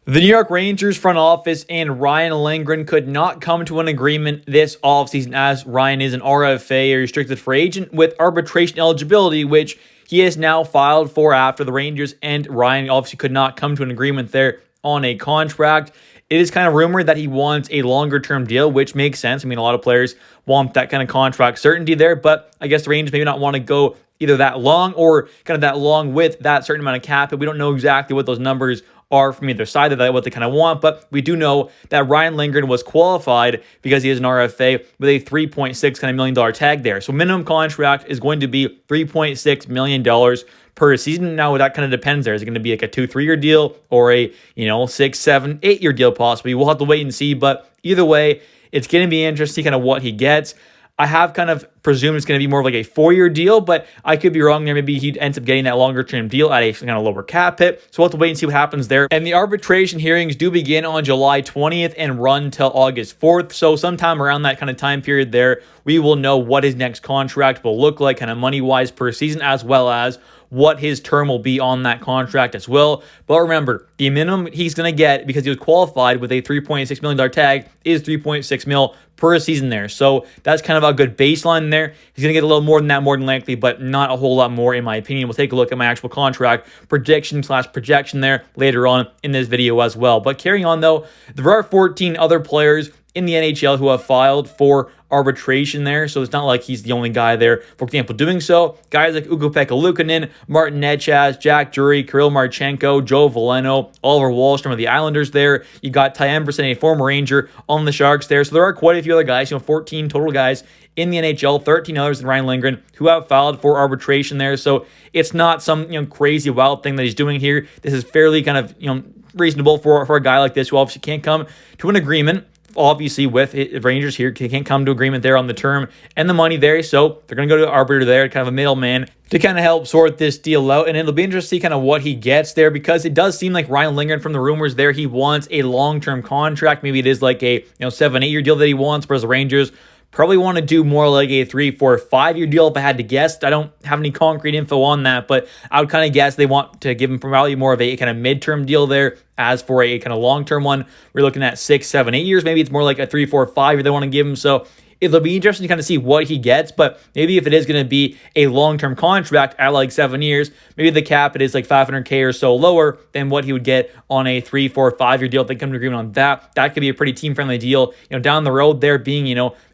The New York Rangers front office and Ryan Lindgren could not come to an agreement this offseason, as Ryan is an RFA, a restricted free agent, with arbitration eligibility, which he has now filed for after the Rangers and Ryan obviously could not come to an agreement there on a contract. It is kind of rumored that he wants a longer-term deal, which makes sense. I mean, a lot of players want that kind of contract certainty there, but I guess the Rangers maybe not want to go either that long or kind of that long with that certain amount of cap. But we don't know exactly what those numbers are from either side of that, what they kind of want. But we do know that Ryan Lindgren was qualified because he is an RFA with a $3.6 million tag there. So minimum contract is going to be $3.6 million per season. Now that kind of depends there. Is it going to be like a 2-3 year deal or a 6, 7, 8 year deal possibly? We'll have to wait and see. But either way, it's going to be interesting kind of what he gets. I have kind of presumed it's going to be more of like a 4-year deal, but I could be wrong there. Maybe he ends up getting that longer term deal at a kind of lower cap hit. So we'll have to wait and see what happens there. And the arbitration hearings do begin on July 20th and run till August 4th. So sometime around that kind of time period there, we will know what his next contract will look like kind of money-wise per season, as well as what his term will be on that contract as well. But remember, the minimum he's going to get because he was qualified with a $3.6 million tag is $3.6 million per season there. So that's kind of a good baseline there. He's going to get a little more than that, more than likely, but not a whole lot more in my opinion. We'll take a look at my actual contract prediction/projection there later on in this video as well. But carrying on though, there are 14 other players in the NHL who have filed for arbitration there. So it's not like he's the only guy there, for example, doing so. Guys like Ukko-Pekka Luukkonen, Martin Necas, Jack Drury, Kirill Marchenko, Joe Veleno, Oliver Wahlstrom of the Islanders there. You got Ty Emberson, a former Ranger, on the Sharks there. So there are quite a few other guys, 14 total guys in the NHL, 13 others than Ryan Lindgren, who have filed for arbitration there. So it's not some crazy wild thing that he's doing here. This is fairly kind of reasonable for a guy like this who obviously can't come to an agreement. Obviously, with Rangers here, they can't come to agreement there on the term and the money there, so they're going to go to the arbiter there, kind of a middleman, to kind of help sort this deal out. And it'll be interesting to see kind of what he gets there, because it does seem like Ryan Lindgren, from the rumors there, he wants a long-term contract. Maybe it is like a 7-8 year deal that he wants, whereas the Rangers probably want to do more like a 3, 4, 5 year deal if I had to guess. I don't have any concrete info on that, but I would kind of guess they want to give him probably more of a kind of midterm deal there. As for a kind of long-term one, we're looking at 6, 7, 8 years. Maybe it's more like a 3, 4, 5 year they want to give him. So it'll be interesting to kind of see what he gets, but maybe if it is going to be a long-term contract at like 7 years, maybe the cap it is like $500K or so lower than what he would get on a 3, 4, 5 year deal. If they come to agreement on that, that could be a pretty team-friendly deal. Down the road there being,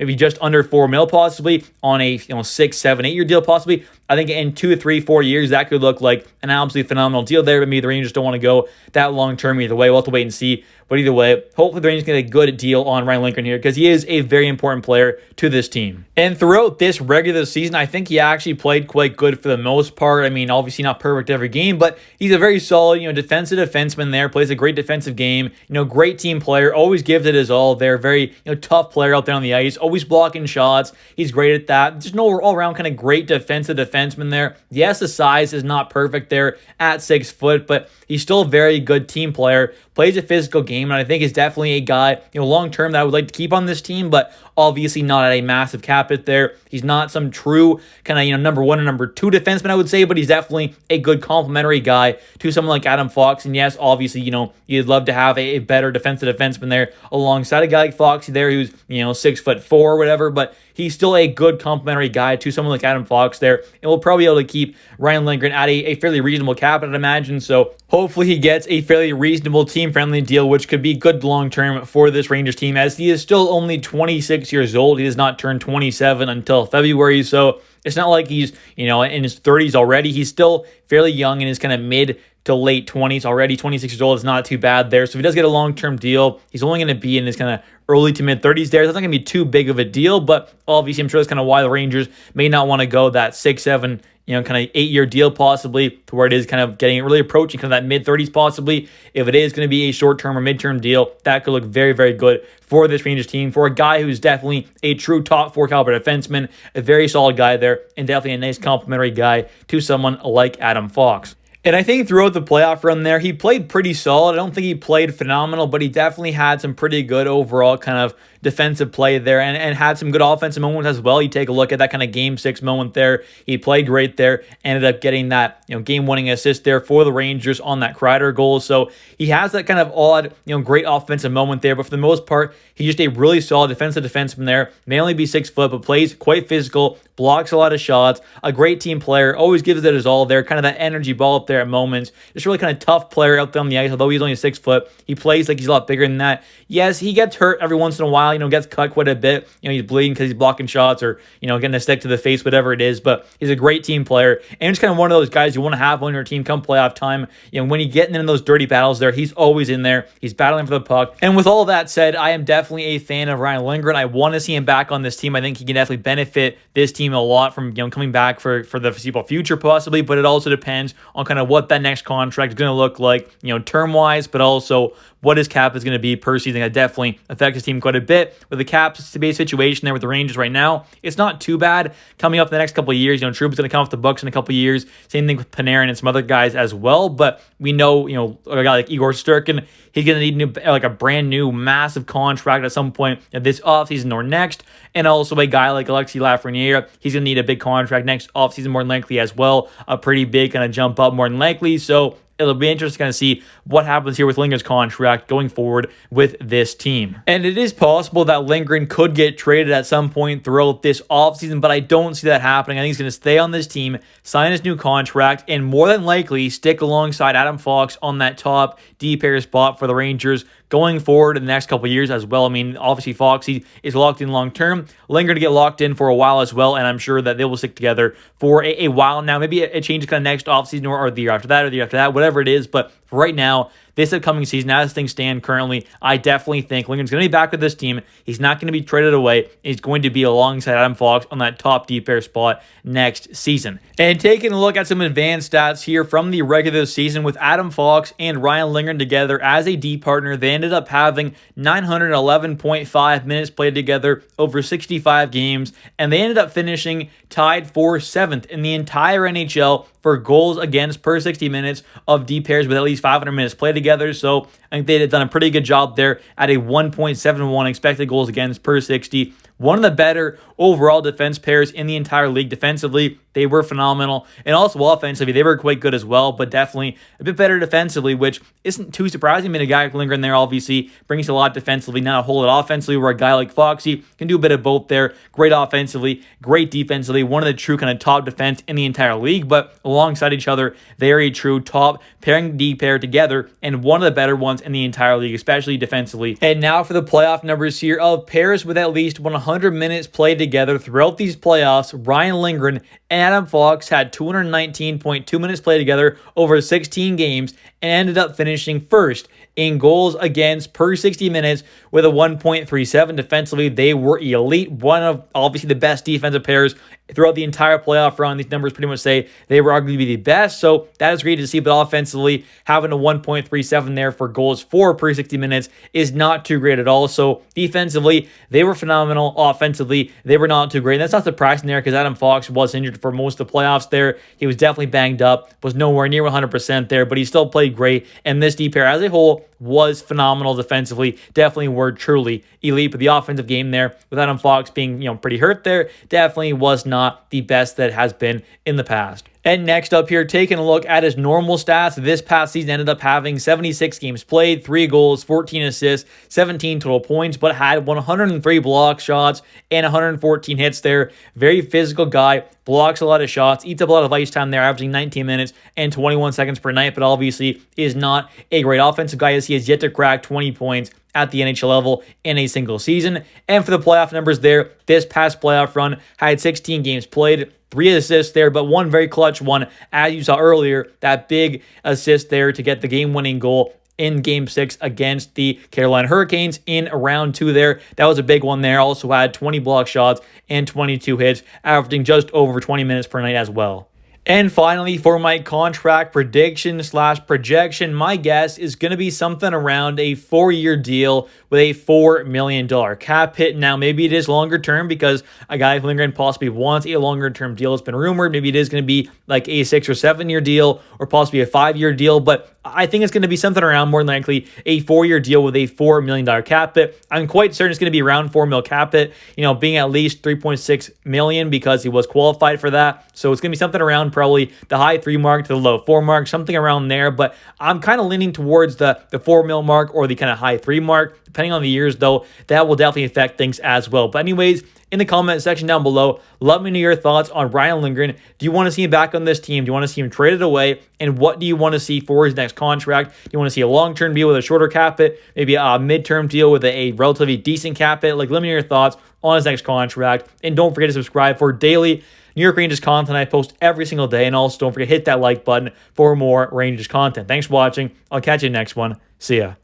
maybe just under $4 million possibly on a 6, 7, 8 year deal possibly. I think in 2, 3, 4 years, that could look like an absolutely phenomenal deal there. But maybe the Rangers don't want to go that long-term either way. We'll have to wait and see. But either way, hopefully the Rangers get a good deal on Ryan Lindgren here, because he is a very important player to this team. And throughout this regular season, I think he actually played quite good for the most part. I mean, obviously not perfect every game, but he's a very solid, defensive defenseman there, plays a great defensive game, great team player, always gives it his all there. Very, tough player out there on the ice, always blocking shots. He's great at that. Just an all-around kind of great defensive defenseman there. Yes, the size is not perfect there at 6 foot, but he's still a very good team player, plays a physical game, and I think is definitely a guy, long-term that I would like to keep on this team, but obviously not at a massive cap hit there. He's not some true kind of, number 1 and number 2 defenseman, I would say, but he's definitely a good complementary guy to someone like Adam Fox. And yes, obviously, you'd love to have a better defensive defenseman there alongside a guy like Foxy there who's, 6'4" or whatever, but he's still a good complementary guy to someone like Adam Fox there, and we'll probably be able to keep Ryan Lindgren at a fairly reasonable cap, I'd imagine. So hopefully he gets a fairly reasonable team-friendly deal, which could be good long-term for this Rangers team, as he is still only 26 years old. He does not turn 27 until February, so it's not like he's, in his 30s already. He's still fairly young in his kind of mid to late 20s already. 26 years old is not too bad there. So if he does get a long-term deal, he's only going to be in his kind of early to mid-30s there. That's not going to be too big of a deal, but obviously I'm sure that's kind of why the Rangers may not want to go that 6, 7, kind of 8 year deal possibly, to where it is kind of getting really approaching kind of that mid-30s possibly. If it is going to be a short-term or mid-term deal, that could look very, very good for this Rangers team, for a guy who's definitely a true top 4 caliber defenseman, a very solid guy there, and definitely a nice complimentary guy to someone like Adam Fox. And I think throughout the playoff run there, he played pretty solid. I don't think he played phenomenal, but he definitely had some pretty good overall kind of defensive play there and had some good offensive moments as well. You take a look at that kind of game 6 moment there. He played great there, ended up getting that game-winning assist there for the Rangers on that Kreider goal. So he has that kind of odd, great offensive moment there, but for the most part, he's just a really solid defensive defenseman there. May only be 6 foot, but plays quite physical, blocks a lot of shots, a great team player, always gives it his all there, kind of that energy ball up there at moments. Just really kind of tough player out there on the ice, although he's only 6 foot. He plays like he's a lot bigger than that. Yes, he gets hurt every once in a while, gets cut quite a bit. He's bleeding because he's blocking shots or, getting a stick to the face, whatever it is, but he's a great team player and just kind of one of those guys you want to have on your team come playoff time. When you're getting in those dirty battles there, he's always in there. He's battling for the puck. And with all that said, I am definitely a fan of Ryan Lindgren. I want to see him back on this team. I think he can definitely benefit this team a lot from, coming back for the foreseeable future possibly, but it also depends on kind of what that next contract is going to look like, term-wise, but also what his cap is going to be per season. That definitely affects his team quite a bit. With the cap space situation there with the Rangers right now, it's not too bad. Coming up the next couple of years, Trouba's going to come off the books in a couple of years. Same thing with Panarin and some other guys as well. But we know, a guy like Igor Sturkin, he's going to need a brand new massive contract at some point this offseason or next. And also a guy like Alexis Lafreniere, he's going to need a big contract next offseason more than likely as well. A pretty big kind of jump up more than likely. So it'll be interesting to kind of see what happens here with Lindgren's contract going forward with this team. And it is possible that Lindgren could get traded at some point throughout this offseason, but I don't see that happening. I think he's going to stay on this team, sign his new contract, and more than likely stick alongside Adam Fox on that top D pair spot for the Rangers going forward in the next couple of years as well. I mean, obviously Foxy is locked in long term. Lindgren to get locked in for a while as well, and I'm sure that they will stick together for a while now. Maybe it changes kind of next offseason or the year after that or the year after that, whatever it is. But for right now, this upcoming season, as things stand currently, I definitely think Lindgren's going to be back with this team. He's not going to be traded away. He's going to be alongside Adam Fox on that top deep pair spot next season. And taking a look at some advanced stats here from the regular season with Adam Fox and Ryan Lindgren together as a D partner, they ended up having 911.5 minutes played together over 65 games, and they ended up finishing tied for 7th in the entire NHL for goals against per 60 minutes of D pairs with at least 500 minutes played together. So I think they had done a pretty good job there at a 1.71 expected goals against per 60. One of the better overall defense pairs in the entire league defensively. They were phenomenal. And also offensively, they were quite good as well, but definitely a bit better defensively, which isn't too surprising. I mean, a guy like Lindgren there obviously brings a lot defensively, not a whole lot offensively, where a guy like Foxy can do a bit of both there. Great offensively, great defensively, one of the true kind of top defense in the entire league, but alongside each other, they're a true top pairing D pair together, and one of the better ones in the entire league, especially defensively. And now for the playoff numbers here of pairs with at least 100 minutes played together throughout these playoffs. Ryan Lindgren and Adam Fox had 219.2 minutes played together over 16 games and ended up finishing first in goals against per 60 minutes with a 1.37. Defensively, they were elite. One of obviously the best defensive pairs throughout the entire playoff run. These numbers pretty much say they were arguably the best, so that is great to see. But offensively, having a 1.37 there for goals for per 60 minutes is not too great at all. So defensively, they were phenomenal. Offensively, they were not too great. And that's not surprising there because Adam Fox was injured for most of the playoffs there. He was definitely banged up, was nowhere near 100% there, but he still played great. And this D pair as a whole was phenomenal defensively. Definitely were truly elite. But the offensive game there, with Adam Fox being pretty hurt there, definitely was not the best that has been in the past. And next up here, taking a look at his normal stats, this past season ended up having 76 games played, 3 goals, 14 assists, 17 total points, but had 103 block shots and 114 hits there. Very physical guy, blocks a lot of shots, eats up a lot of ice time there, averaging 19 minutes and 21 seconds per night, but obviously is not a great offensive guy as he has yet to crack 20 points at the NHL level in a single season. And for the playoff numbers there, this past playoff run had 16 games played, 3 assists there, but one very clutch one, as you saw earlier, that big assist there to get the game-winning goal in Game 6 against the Carolina Hurricanes in round 2 there. That was a big one there. Also had 20 block shots and 22 hits, averaging just over 20 minutes per night as well. And finally, for my contract prediction slash projection, my guess is going to be something around a 4-year deal with a $4 million cap hit. Now, maybe it is longer term because a guy like Lindgren possibly wants a longer term deal. It's been rumored. Maybe it is going to be like a 6 or 7 year deal or possibly a 5-year deal. But I think it's going to be something around more than likely a 4-year deal with a $4 million cap hit. I'm quite certain it's going to be around $4 million cap hit, being at least $3.6 million because he was qualified for that. So it's going to be something around probably the high 3 mark to the low 4 mark, something around there. But I'm kind of leaning towards the $4 million mark or the kind of high 3 mark. Depending on the years, though, that will definitely affect things as well. But anyways, in the comment section down below, let me know your thoughts on Ryan Lindgren. Do you want to see him back on this team? Do you want to see him traded away? And what do you want to see for his next contract? Do you want to see a long-term deal with a shorter cap hit? Maybe a mid-term deal with a relatively decent cap hit? Let me know your thoughts on his next contract. And don't forget to subscribe for daily New York Rangers content I post every single day. And also don't forget to hit that like button for more Rangers content. Thanks for watching. I'll catch you in the next one. See ya.